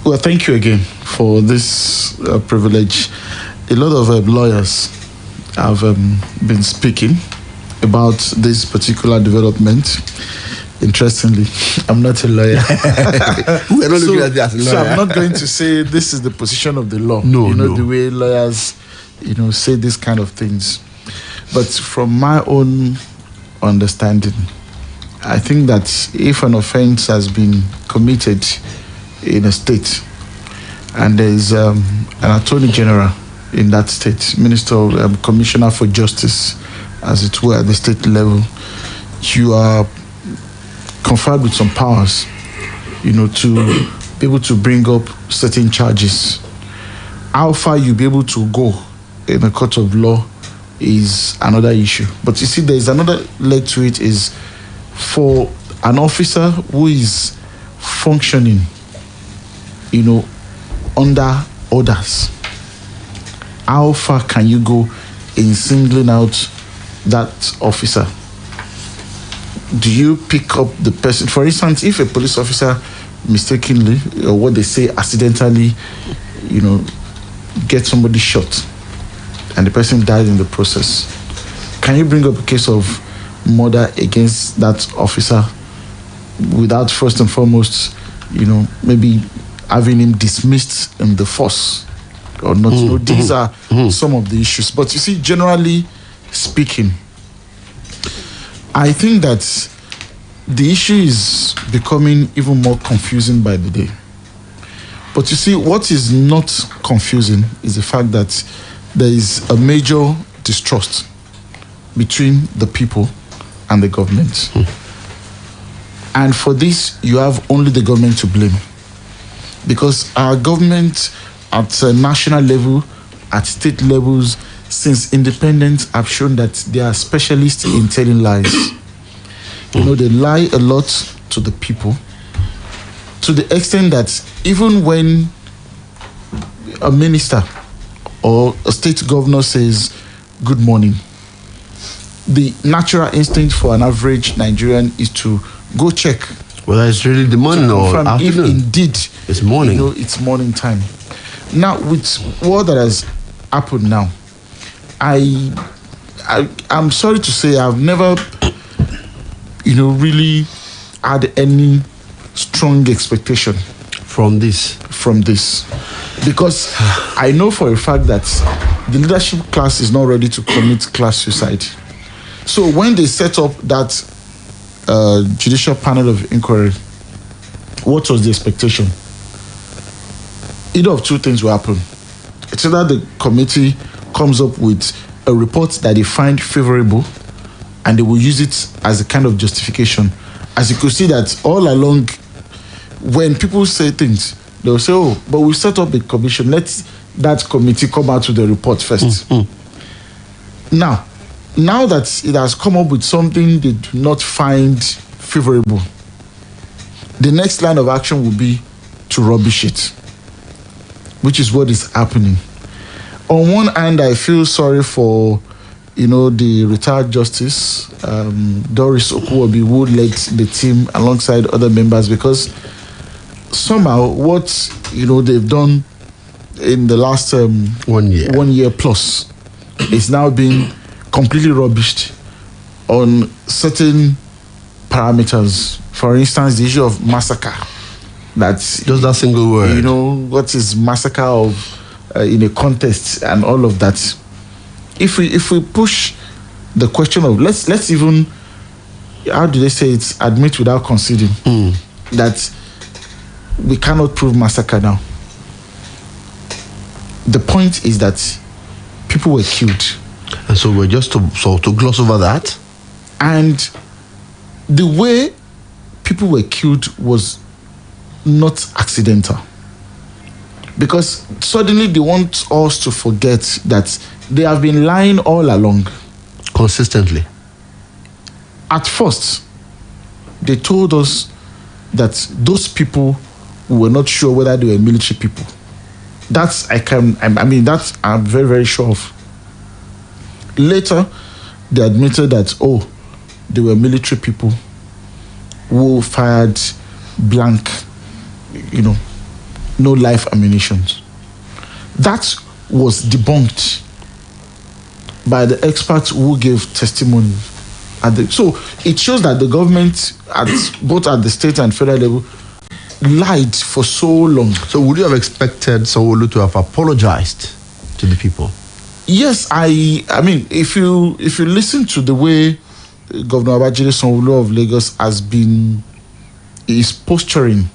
Well, thank you again for this privilege. A lot of lawyers have been speaking about this particular development. Interestingly, I'm not a lawyer. We're not looking at that as a lawyer. So I'm not going to say this is the position of the law. No. The way lawyers, say these kind of things. But from my own understanding, I think that if an offense has been committed in a state and there is an attorney general in that state, minister, commissioner for justice, as it were, at the state level, you are conferred with some powers, to be able to bring up certain charges. How far you'll be able to go in a court of law is another issue. But you see, there is another leg to it, is for an officer who is functioning, under orders. How far can you go in singling out that officer? Do you pick up the person? For instance, if a police officer mistakenly, or what they say accidentally, get somebody shot and the person died in the process, can you bring up a case of murder against that officer without first and foremost, maybe having him dismissed in the force or not? These are some of the issues. But you see, generally speaking, I think that the issue is becoming even more confusing by the day. But you see, what is not confusing is the fact that there is a major distrust between the people and the government. And for this, you have only the government to blame. Because our government at a national level, at state levels, since independence, have shown that they are specialists in telling lies. They lie a lot to the people, to the extent that even when a minister or a state governor says good morning, the natural instinct for an average Nigerian is to go check whether it's really the morning or afternoon. If indeed it's morning. It's morning time. Now, with what that has happened now, I'm sorry to say I've never, really had any strong expectation from this. Because I know for a fact that the leadership class is not ready to commit class suicide. So when they set up that judicial panel of inquiry, what was the expectation? Either of two things will happen. It's either the committee comes up with a report that they find favorable and they will use it as a kind of justification. As you could see that all along, when people say things, they'll say, but we set up a commission. Let that committee come out with the report first. Now that it has come up with something they do not find favorable, the next line of action will be to rubbish it, which is what is happening. On one hand, I feel sorry for, the retired justice, Doris Okuwobi, who led the team alongside other members, because somehow what, they've done in the last 1 year plus is now being completely rubbished on certain parameters. For instance, the issue of massacre. That's just that single word. What is massacre of in a contest and all of that. If we push the question of let's even, how do they say it, admit without conceding that we cannot prove massacre now. The point is that people were killed. And so we're just to gloss over that. And the way people were killed was not accidental. Because suddenly they want us to forget that they have been lying all along. Consistently. At first, they told us that those people, we were not sure whether they were military people. That's I'm very, very sure of. Later, they admitted that, they were military people who fired blank, no live ammunition. That was debunked by the experts who gave testimony. So it shows that the government, both at the state and federal level, lied for so long. So would you have expected Sanwo-Olu to have apologized to the people? Yes, I mean, if you listen to the way Governor Babajide Sanwo-Olu of Lagos is posturing,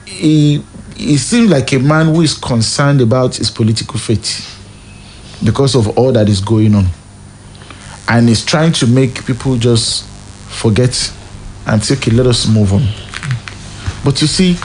he seems like a man who is concerned about his political fate because of all that is going on, and is trying to make people just forget and say, okay, let us move on. But you see,